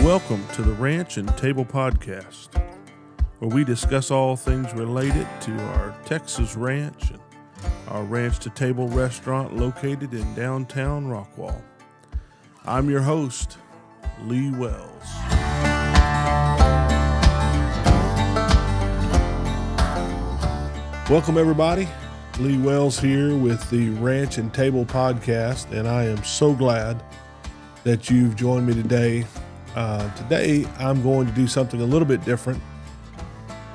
Welcome to the Ranch and Table Podcast, where we discuss all things related to our Texas ranch and our Ranch to Table restaurant located in downtown Rockwall. I'm your host, Lee Wells. Welcome everybody. Lee Wells here with the Ranch and Table Podcast, and I am so glad that you've joined me today. Today I'm going to do something a little bit different.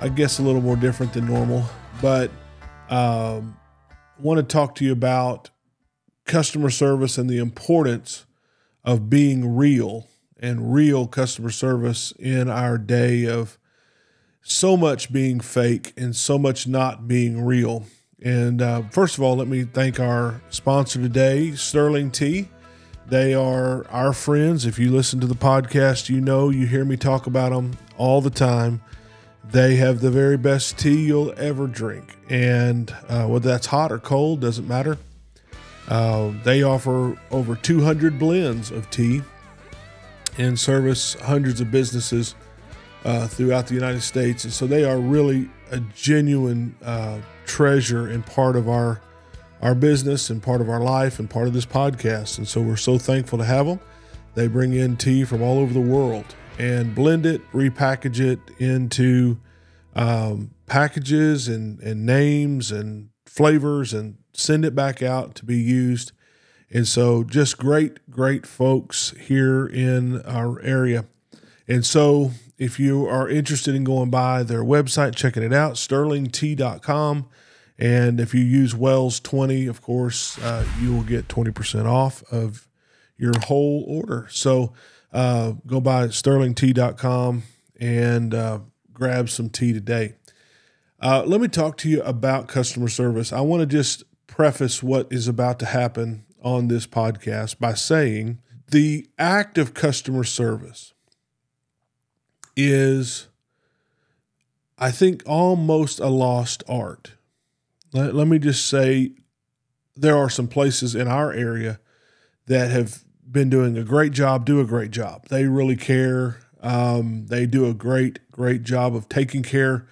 I guess a little more different than normal, but I want to talk to you about customer service and the importance of being real and real customer service in our day of so much being fake and so much not being real. And first of all, let me thank our sponsor today, Sterling Tea. They are our friends. If you listen to the podcast, you hear me talk about them all the time. They have the very best tea you'll ever drink. And whether that's hot or cold, doesn't matter. They offer over 200 blends of tea and service hundreds of businesses throughout the United States. And so they are really a genuine treasure and part of our business and part of our life and part of this podcast. And so we're so thankful to have them. They bring in tea from all over the world and blend it, repackage it into packages and names and flavors and send it back out to be used. And so just great folks here in our area. And so if you are interested in going by their website, checking it out, sterlingtea.com. And if you use Wells 20, of course, you will get 20% off of your whole order. So go by sterlingtea.com and grab some tea today. Let me talk to you about customer service. I want to just preface what is about to happen on this podcast by saying the act of customer service is, I think, almost a lost art. Let me just say there are some places in our area that have been doing a great job, do a great job. They really care. They do a great job of taking care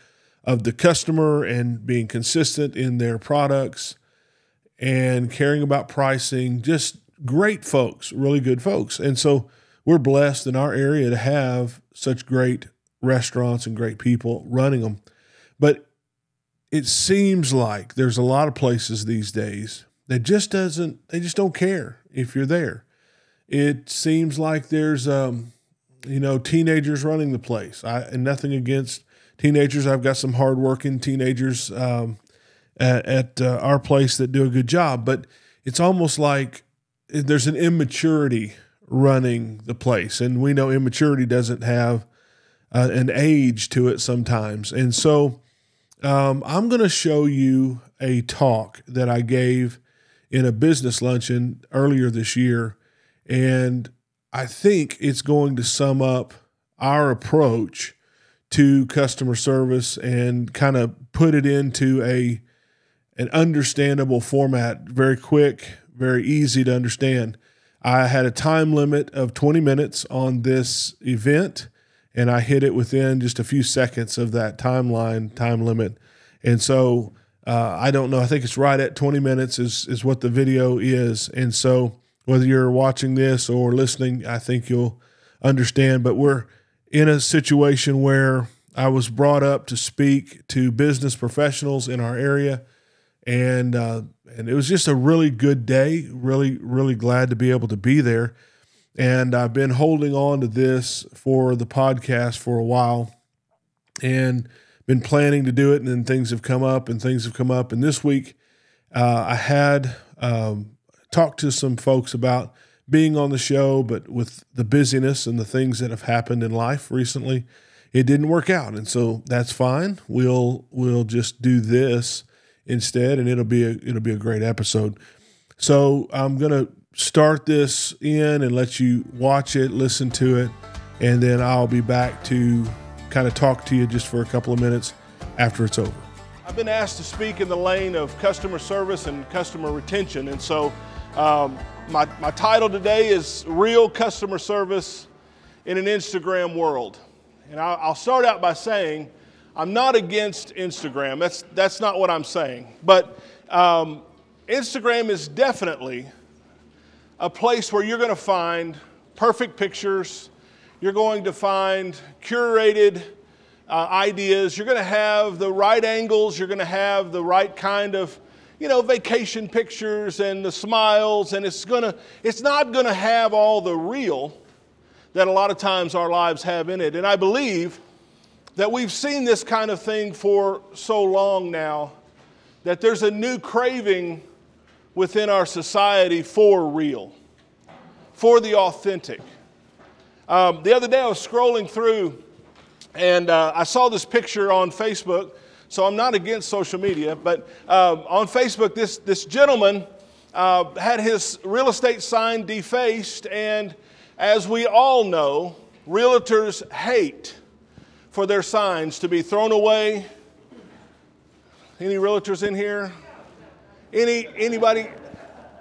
of the customer and being consistent in their products and caring about pricing. Just great folks, really good folks. And so we're blessed in our area to have such great restaurants and great people running them. But it seems like there's a lot of places these days that they just don't care if you're there. It seems like there's, teenagers running the place. And nothing against teenagers. I've got some hardworking teenagers at our place that do a good job, but it's almost like there's an immaturity running the place. And we know immaturity doesn't have an age to it sometimes. And so I'm going to show you a talk that I gave in a business luncheon earlier this year, and I think it's going to sum up our approach to customer service and kind of put it into an understandable format, very quick, very easy to understand. I had a time limit of 20 minutes on this event, and I hit it within just a few seconds of that time limit. And so I don't know, I think it's right at 20 minutes is what the video is. And so whether you're watching this or listening, I think you'll understand. But we're in a situation where I was brought up to speak to business professionals in our area. And it was just a really good day, really glad to be able to be there. And I've been holding on to this for the podcast for a while and been planning to do it. And then things have come up. And this week I had talked to some folks about being on the show, but with the busyness and the things that have happened in life recently, it didn't work out. And so that's fine. We'll just do this instead, and it'll be a great episode. So I'm going to start this in and let you watch it, listen to it, and then I'll be back to kind of talk to you just for a couple of minutes after it's over. I've been asked to speak in the lane of customer service and customer retention, and so my title today is Real Customer Service in an Instagram world. And I'll start out by saying I'm not against Instagram. That's not what I'm saying. But Instagram is definitely a place where you're going to find perfect pictures. You're going to find curated ideas. You're going to have the right angles. You're going to have the right kind of, vacation pictures and the smiles. And it's not going to have all the real that a lot of times our lives have in it. And I believe that we've seen this kind of thing for so long now that there's a new craving within our society for real, for the authentic. The other day I was scrolling through and I saw this picture on Facebook. So I'm not against social media, but on Facebook this gentleman had his real estate sign defaced, and as we all know, realtors hate for their signs to be thrown away. Any realtors in here? Anybody?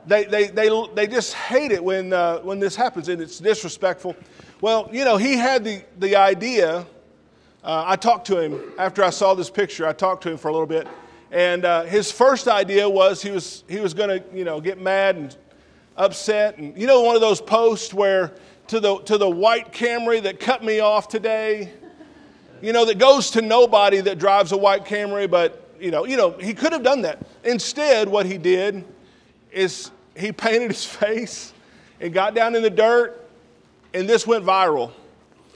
They just hate it when this happens, and it's disrespectful. Well, he had the idea. I talked to him after I saw this picture. I talked to him for a little bit, and his first idea was he was going to get mad and upset, and one of those posts where to the white Camry that cut me off today, that goes to nobody that drives a white Camry, but he could have done that. Instead, what he did is he painted his face and got down in the dirt, and this went viral.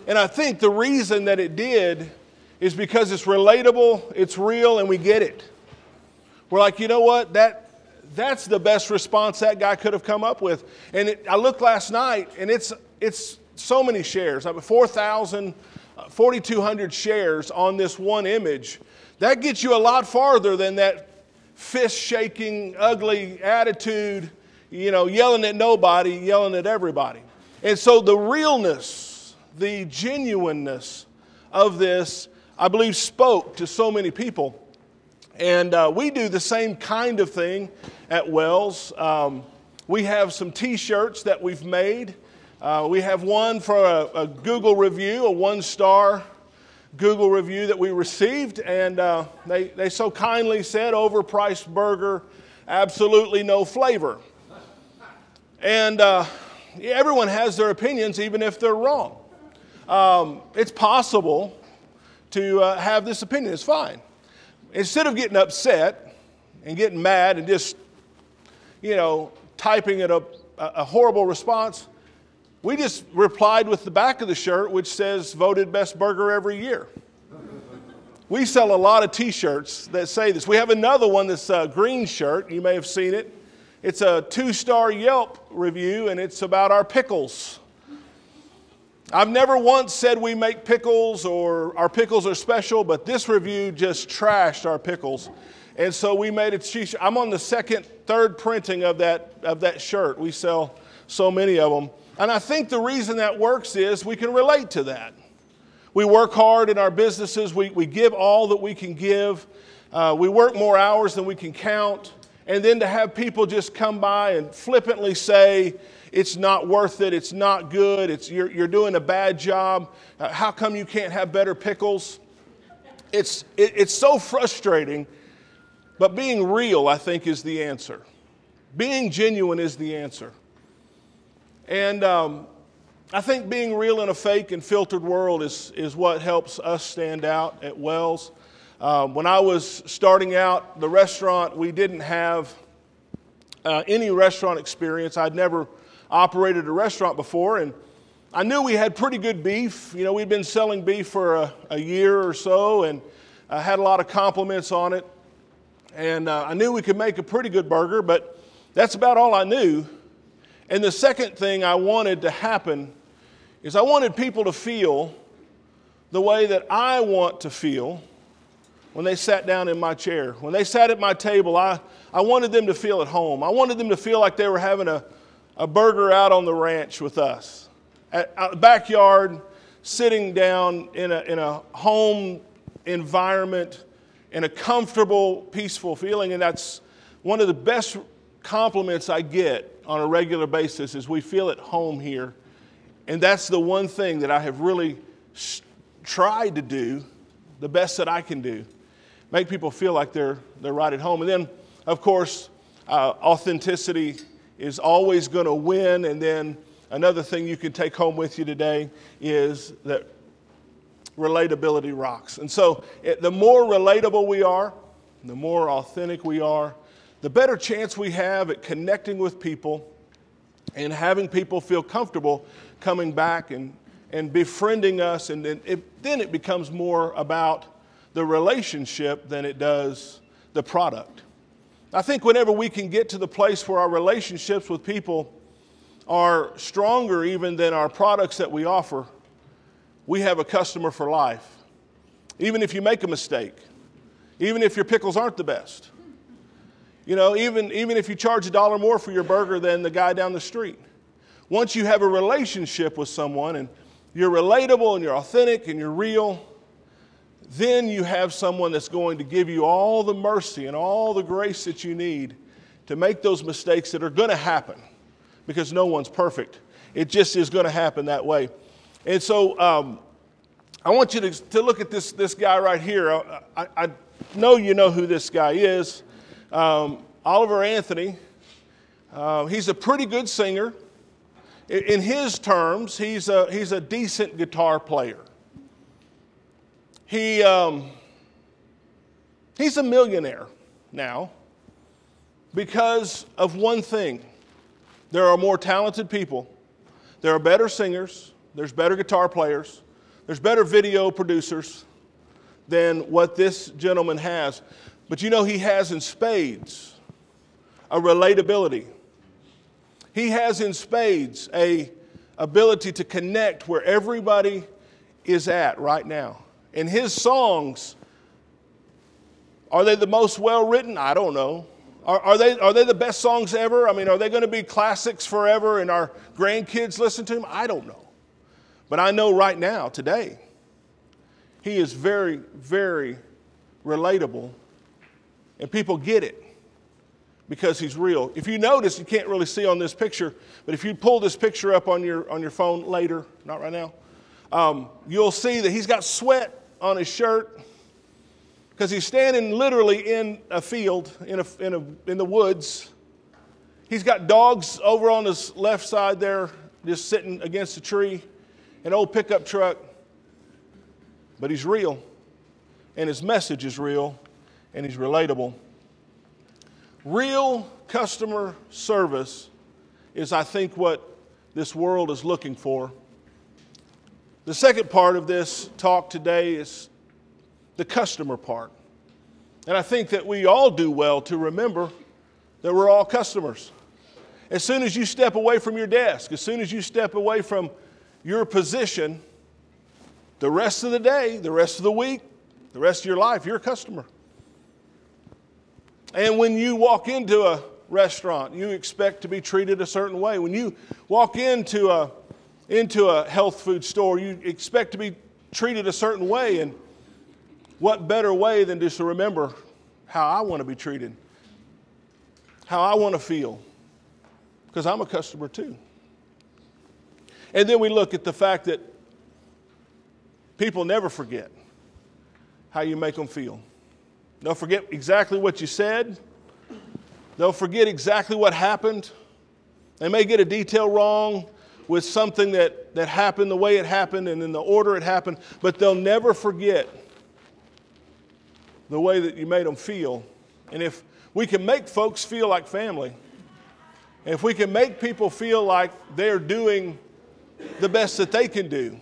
And I think the reason that it did is because it's relatable, it's real, and we get it. We're like, you know what? That's the best response that guy could have come up with. And I looked last night, and it's so many shares. 4,000, 4,200 shares on this one image. That gets you a lot farther than that fist-shaking, ugly attitude, yelling at nobody, yelling at everybody. And so the realness, the genuineness of this, I believe, spoke to so many people. And we do the same kind of thing at Wells. We have some T-shirts that we've made. We have one for a Google review, a 1-star Google review that we received. And they so kindly said, overpriced burger, absolutely no flavor. And everyone has their opinions, even if they're wrong. It's possible to have this opinion. It's fine. Instead of getting upset and getting mad and just, typing it a horrible response, we just replied with the back of the shirt, which says, voted best burger every year. We sell a lot of T-shirts that say this. We have another one that's a green shirt. You may have seen it. It's a 2-star Yelp review, and it's about our pickles. I've never once said we make pickles or our pickles are special, but this review just trashed our pickles. And so we made a T-shirt. I'm on the third printing of that shirt. We sell so many of them. And I think the reason that works is we can relate to that. We work hard in our businesses. We give all that we can give. We work more hours than we can count. And then to have people just come by and flippantly say, it's not worth it, it's not good, you're doing a bad job, how come you can't have better pickles? It's so frustrating, but being real, I think, is the answer. Being genuine is the answer. And I think being real in a fake and filtered world is what helps us stand out at Wells. When I was starting out the restaurant, we didn't have any restaurant experience. I'd never operated a restaurant before, and I knew we had pretty good beef. We'd been selling beef for a year or so, and I had a lot of compliments on it. And I knew we could make a pretty good burger, but that's about all I knew. And the second thing I wanted to happen is I wanted people to feel the way that I want to feel when they sat down in my chair. When they sat at my table, I wanted them to feel at home. I wanted them to feel like they were having a burger out on the ranch with us. At the backyard, sitting down in a home environment, in a comfortable, peaceful feeling. And that's one of the best compliments I get on a regular basis is we feel at home here And that's the one thing that I have really tried to do the best that I can do. Make people feel like they're right at home. And then, of course, authenticity is always going to win. And then another thing you can take home with you today is that relatability rocks. And so the more relatable we are, the more authentic we are, the better chance we have at connecting with people and having people feel comfortable coming back and befriending us. And then it becomes more about the relationship than it does the product. I think whenever we can get to the place where our relationships with people are stronger even than our products that we offer, we have a customer for life. Even if you make a mistake, even if your pickles aren't the best, even if you charge $1 more for your burger than the guy down the street. Once you have a relationship with someone and you're relatable and you're authentic and you're real, then you have someone that's going to give you all the mercy and all the grace that you need to make those mistakes that are going to happen, because no one's perfect. It just is going to happen that way. And so I want you to look at this guy right here. I know you know who this guy is. Oliver Anthony. He's a pretty good singer. In his terms, he's a decent guitar player. He's a millionaire now because of one thing. There are more talented people. There are better singers. There's better guitar players. There's better video producers than what this gentleman has. But he has in spades a relatability. He has in spades a ability to connect where everybody is at right now. And his songs, are they the most well-written? I don't know. Are they the best songs ever? I mean, are they going to be classics forever and our grandkids listen to them? I don't know. But I know right now, today, he is very, very relatable. And people get it because he's real. If you notice, you can't really see on this picture, but if you pull this picture up on your phone later, not right now, you'll see that he's got sweat on his shirt because he's standing literally in a field, in the woods. He's got dogs over on his left side there just sitting against a tree, an old pickup truck. But he's real, and his message is real, and he's relatable. Real customer service is, I think, what this world is looking for. The second part of this talk today is the customer part. And I think that we all do well to remember that we're all customers. As soon as you step away from your desk, as soon as you step away from your position, the rest of the day, the rest of the week, the rest of your life, you're a customer. And when you walk into a restaurant, you expect to be treated a certain way. When you walk into a health food store, you expect to be treated a certain way. And what better way than just to remember how I want to be treated, how I want to feel, because I'm a customer too. And then we look at the fact that people never forget how you make them feel. They'll forget exactly what you said. They'll forget exactly what happened. They may get a detail wrong with something that happened the way it happened and in the order it happened, but they'll never forget the way that you made them feel. And if we can make folks feel like family, and if we can make people feel like they're doing the best that they can do,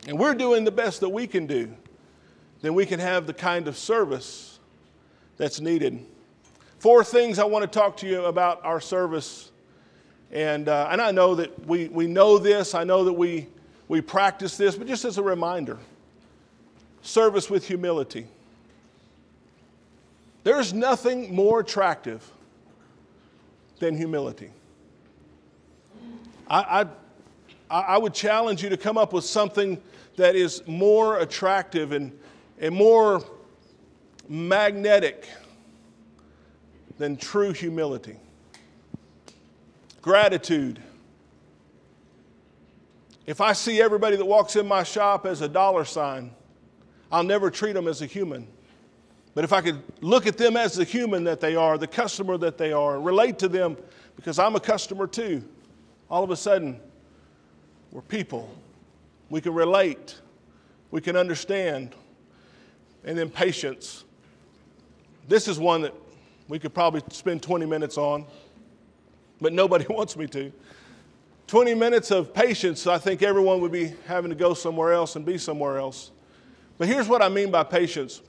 and we're doing the best that we can do, then we can have the kind of service that's needed. 4 things I want to talk to you about our service. And I know that we know this. I know that we practice this, but just as a reminder, service with humility. There's nothing more attractive than humility. I would challenge you to come up with something that is more attractive and more magnetic than true humility. Gratitude If I see everybody that walks in my shop as a dollar sign, I'll never treat them as a human. But if I could look at them as the human that they are, the customer that they are, relate to them because I'm a customer too, all of a sudden, we're people. We can relate. We can understand. And then patience. This is one that we could probably spend 20 minutes on, but nobody wants me to. 20 minutes of patience, I think everyone would be having to go somewhere else and be somewhere else. But here's what I mean by patience.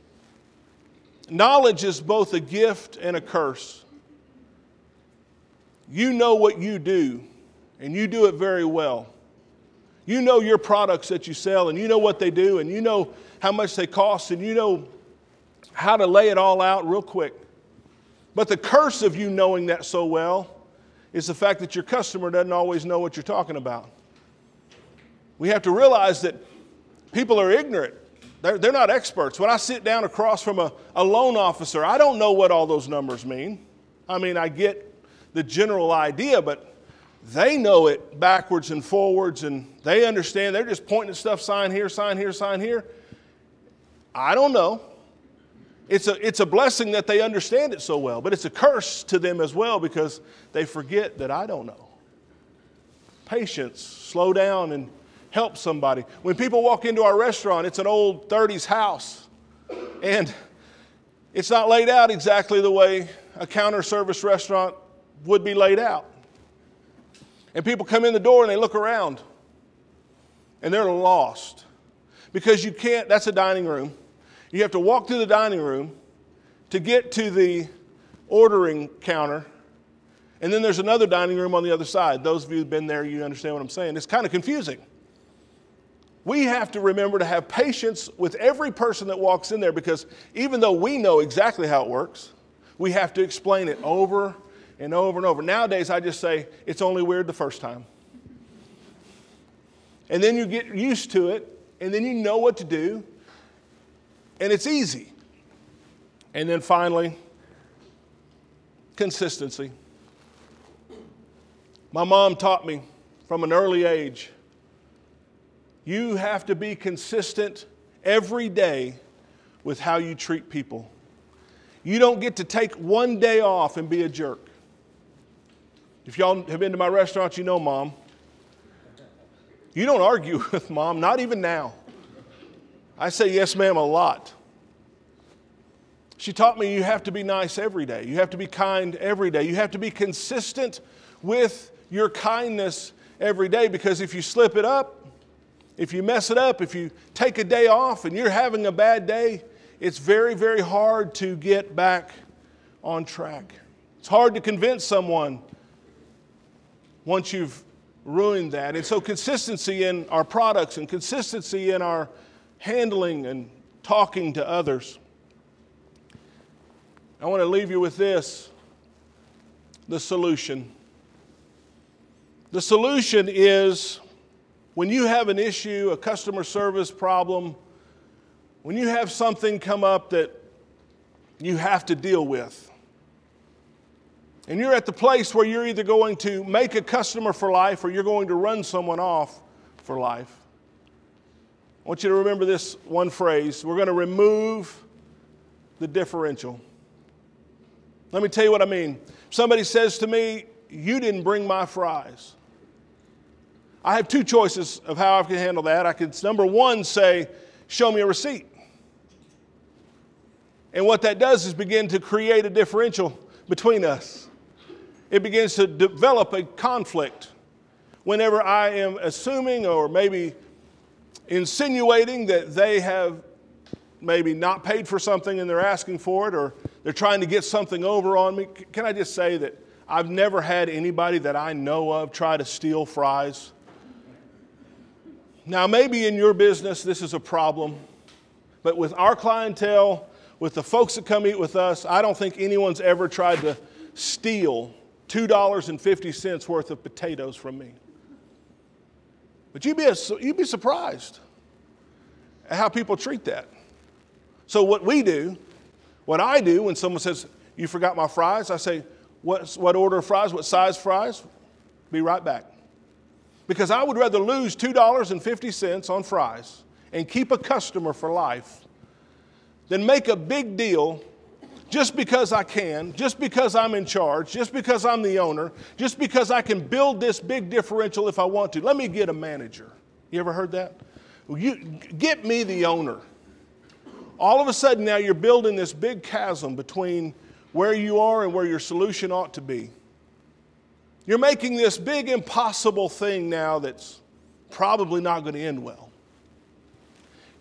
Knowledge is both a gift and a curse. You know what you do, and you do it very well. You know your products that you sell, and you know what they do, and you know how much they cost, and you know how to lay it all out real quick. But the curse of you knowing that so well is the fact that your customer doesn't always know what you're talking about. We have to realize that people are ignorant. They're not experts. When I sit down across from a loan officer, I don't know what all those numbers mean. I mean, I get the general idea, but they know it backwards and forwards, and they understand. They're just pointing at stuff, sign here, sign here, sign here. I don't know. It's a blessing that they understand it so well, but it's a curse to them as well because they forget that I don't know. Patience, slow down and help somebody. When people walk into our restaurant, it's an old 30s house, and it's not laid out exactly the way a counter service restaurant would be laid out. And people come in the door and they look around, and they're lost because you can't, that's a dining room. You have to walk through the dining room to get to the ordering counter, and then there's another dining room on the other side. Those of you who've been there, you understand what I'm saying. It's kind of confusing. We have to remember to have patience with every person that walks in there because even though we know exactly how it works, we have to explain it over and over and over. Nowadays, I just say, it's only weird the first time. And then you get used to it, and then you know what to do. And it's easy. And then finally, consistency. My mom taught me from an early age, you have to be consistent every day with how you treat people. You don't get to take one day off and be a jerk. If y'all have been to my restaurants, you know Mom. You don't argue with Mom, not even now. I say yes, ma'am, a lot. She taught me you have to be nice every day. You have to be kind every day. You have to be consistent with your kindness every day because if you slip it up, if you mess it up, if you take a day off and you're having a bad day, it's very, very hard to get back on track. It's hard to convince someone once you've ruined that. And so consistency in our products and consistency in our handling and talking to others. I want to leave you with this, the solution. The solution is when you have an issue, a customer service problem, when you have something come up that you have to deal with, and you're at the place where you're either going to make a customer for life or you're going to run someone off for life, I want you to remember this one phrase. We're going to remove the differential. Let me tell you what I mean. Somebody says to me, you didn't bring my fries. I have two choices of how I can handle that. I could, number one, say, show me a receipt. And what that does is begin to create a differential between us. It begins to develop a conflict. Whenever I am assuming or maybe insinuating that they have maybe not paid for something and they're asking for it, or they're trying to get something over on me. Can I just say that I've never had anybody that I know of try to steal fries. Now, maybe in your business this is a problem, but with our clientele, with the folks that come eat with us, I don't think anyone's ever tried to steal $2.50 worth of potatoes from me. But you'd be surprised at how people treat that. So what I do when someone says, you forgot my fries, I say, what order of fries, what size fries? Be right back. Because I would rather lose $2.50 on fries and keep a customer for life than make a big deal just because I can, just because I'm in charge, just because I'm the owner, just because I can build this big differential if I want to. Let me get a manager. You ever heard that? Well, you get me the owner. All of a sudden now you're building this big chasm between where you are and where your solution ought to be. You're making this big impossible thing now that's probably not going to end well.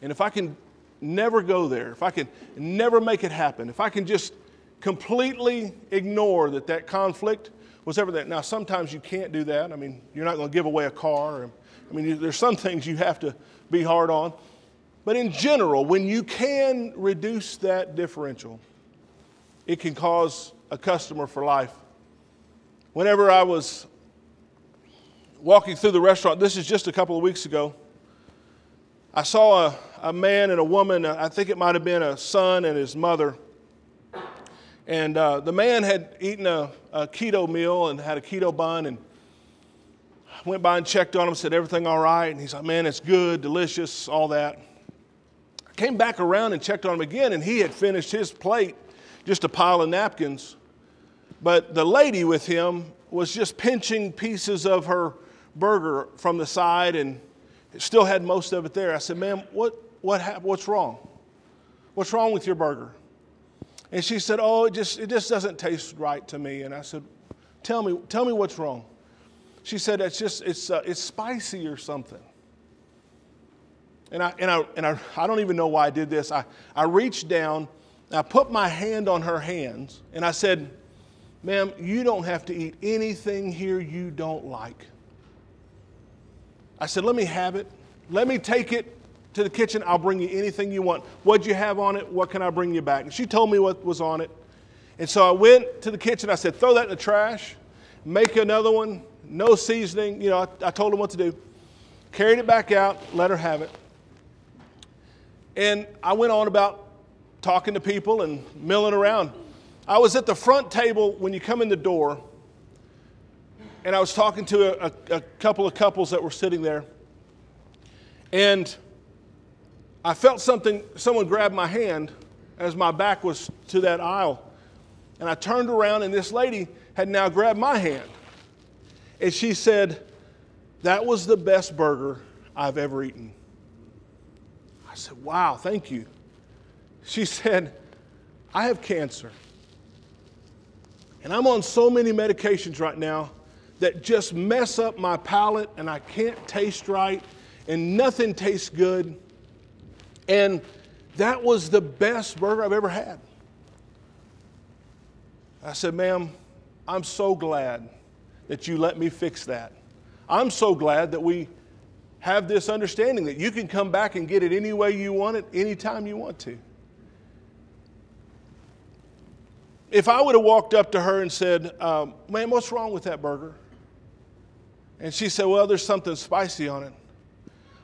And if I can never go there, if I can never make it happen, if I can just completely ignore that conflict was ever there. Now, sometimes you can't do that. I mean, you're not going to give away a car. There's some things you have to be hard on. But in general, when you can reduce that differential, it can cause a customer for life. Whenever I was walking through the restaurant, this is just a couple of weeks ago, I saw a man and a woman, I think it might have been a son and his mother. And the man had eaten a keto meal and had a keto bun, and I went by and checked on him, said, everything all right? And he's like, man, it's good, delicious, all that. I came back around and checked on him again, and he had finished his plate, just a pile of napkins. But the lady with him was just pinching pieces of her burger from the side and still had most of it there. I said, ma'am, what's wrong? What's wrong with your burger? And she said, oh, it just doesn't taste right to me. And I said, tell me what's wrong. She said, it's spicy or something. And I don't even know why I did this. I reached down, I put my hand on her hands, and I said, ma'am, you don't have to eat anything here you don't like. I said, let me have it. Let me take it to the kitchen. I'll bring you anything you want. What'd you have on it? What can I bring you back? And she told me what was on it. And so I went to the kitchen. I said, throw that in the trash. Make another one. No seasoning. You know, I told her what to do. Carried it back out. Let her have it. And I went on about talking to people and milling around. I was at the front table when you come in the door, and I was talking to a couple of couples that were sitting there, and I felt someone grabbed my hand as my back was to that aisle, and I turned around, and this lady had now grabbed my hand, and she said, that was the best burger I've ever eaten. I said, wow, thank you. She said, I have cancer. And I'm on so many medications right now that just mess up my palate, and I can't taste right, and nothing tastes good. And that was the best burger I've ever had. I said, ma'am, I'm so glad that you let me fix that. I'm so glad that we have this understanding that you can come back and get it any way you want it, anytime you want to. If I would have walked up to her and said, ma'am, what's wrong with that burger? And she said, well, there's something spicy on it.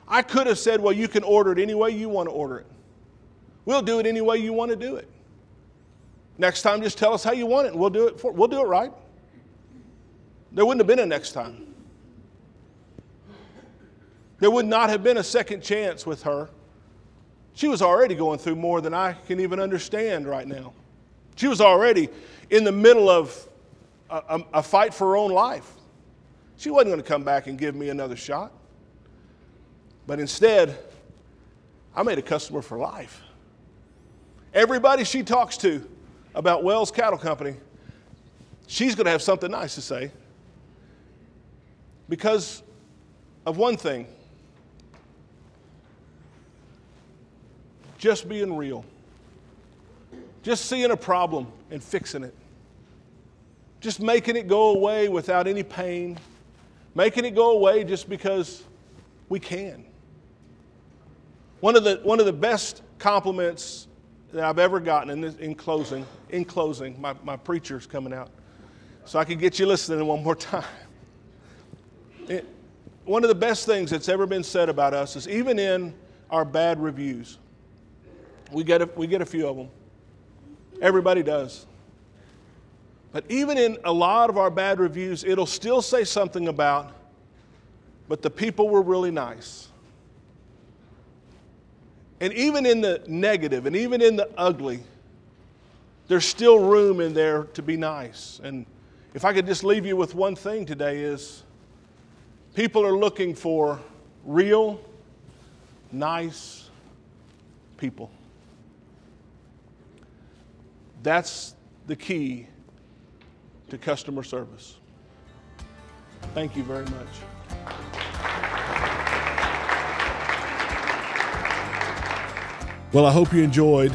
I could have said, well, you can order it any way you want to order it. We'll do it any way you want to do it. Next time, just tell us how you want it, and we'll do it right. There wouldn't have been a next time. There would not have been a second chance with her. She was already going through more than I can even understand right now. She was already in the middle of a fight for her own life. She wasn't going to come back and give me another shot. But instead, I made a customer for life. Everybody she talks to about Wells Cattle Company, she's going to have something nice to say because of one thing: just being real. Just seeing a problem and fixing it. Just making it go away without any pain. Making it go away just because we can. One of the best compliments that I've ever gotten in closing, my preacher's coming out, so I can get you listening one more time. One of the best things that's ever been said about us is even in our bad reviews, we get a few of them. Everybody does. But even in a lot of our bad reviews, it'll still say something about but the people were really nice. And even in the negative and even in the ugly, there's still room in there to be nice. And if I could just leave you with one thing today is people are looking for real, nice people. That's the key to customer service. Thank you very much. Well, I hope you enjoyed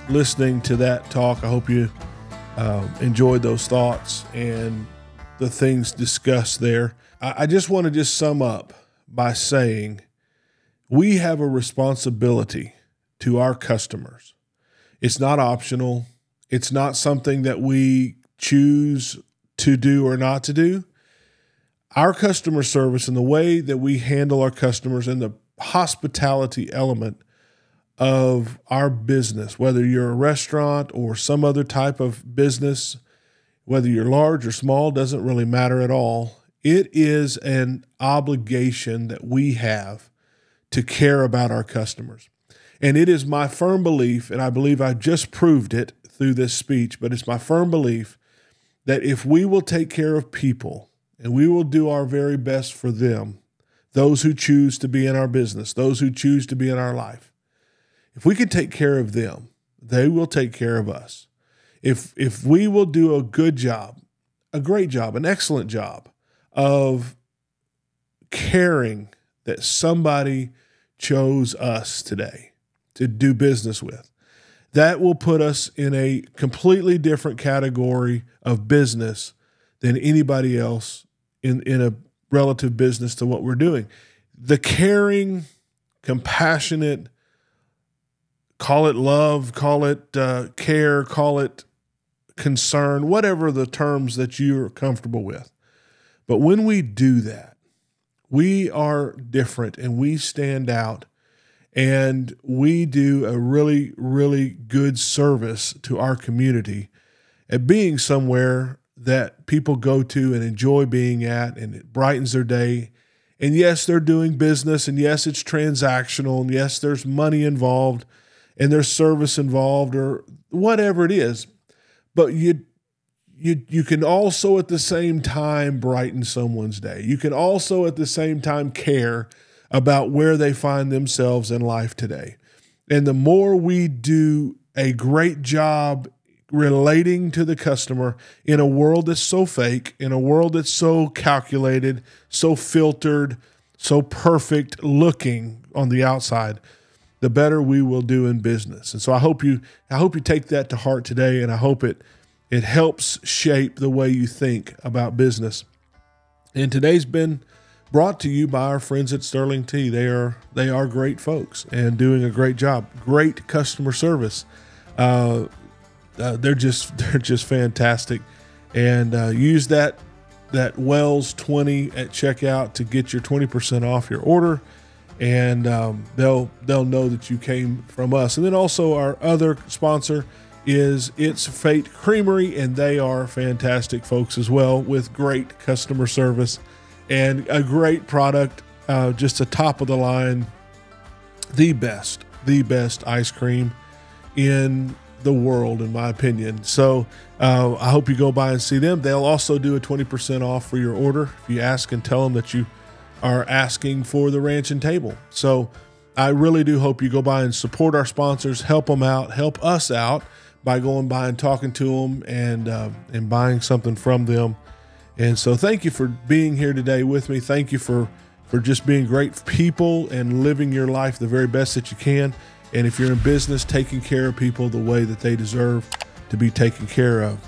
listening to that talk. I hope you enjoyed those thoughts and the things discussed there. I just want to sum up by saying we have a responsibility to our customers. It's not optional. It's not something that we choose to do or not to do. Our customer service and the way that we handle our customers and the hospitality element of our business, whether you're a restaurant or some other type of business, whether you're large or small, doesn't really matter at all. It is an obligation that we have to care about our customers. And it is my firm belief, and I believe I just proved it through this speech, but it's my firm belief that if we will take care of people and we will do our very best for them, those who choose to be in our business, those who choose to be in our life, if we can take care of them, they will take care of us. If we will do a good job, a great job, an excellent job of caring that somebody chose us today to do business with, that will put us in a completely different category of business than anybody else in a relative business to what we're doing. The caring, compassionate, call it love, call it care, call it concern, whatever the terms that you're comfortable with. But when we do that, we are different and we stand out and we do a really, really good service to our community at being somewhere that people go to and enjoy being at, and it brightens their day. And yes, they're doing business, and yes, it's transactional, and yes, there's money involved, and there's service involved, or whatever it is. But you can also at the same time brighten someone's day. You can also at the same time care about where they find themselves in life today. And the more we do a great job relating to the customer in a world that's so fake, in a world that's so calculated, so filtered, so perfect looking on the outside, the better we will do in business. And so I hope you take that to heart today, and I hope it helps shape the way you think about business. And today's been brought to you by our friends at Sterling Tea. They are great folks and doing a great job. Great customer service. They're just fantastic. And use that Wells 20 at checkout to get your 20% off your order. And they'll know that you came from us. And then also our other sponsor is It's Fate Creamery, and they are fantastic folks as well with great customer service and a great product, just a top of the line, the best ice cream in the world, in my opinion. So I hope you go by and see them. They'll also do a 20% off for your order if you ask and tell them that you are asking for the Ranch and Table. So I really do hope you go by and support our sponsors, help them out, help us out by going by and talking to them and buying something from them. And so thank you for being here today with me. Thank you for just being great people and living your life the very best that you can. And if you're in business, taking care of people the way that they deserve to be taken care of.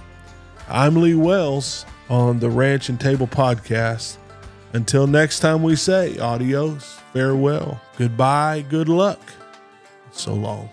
I'm Lee Wells on the Ranch and Table Podcast. Until next time we say adios, farewell, goodbye, good luck, so long.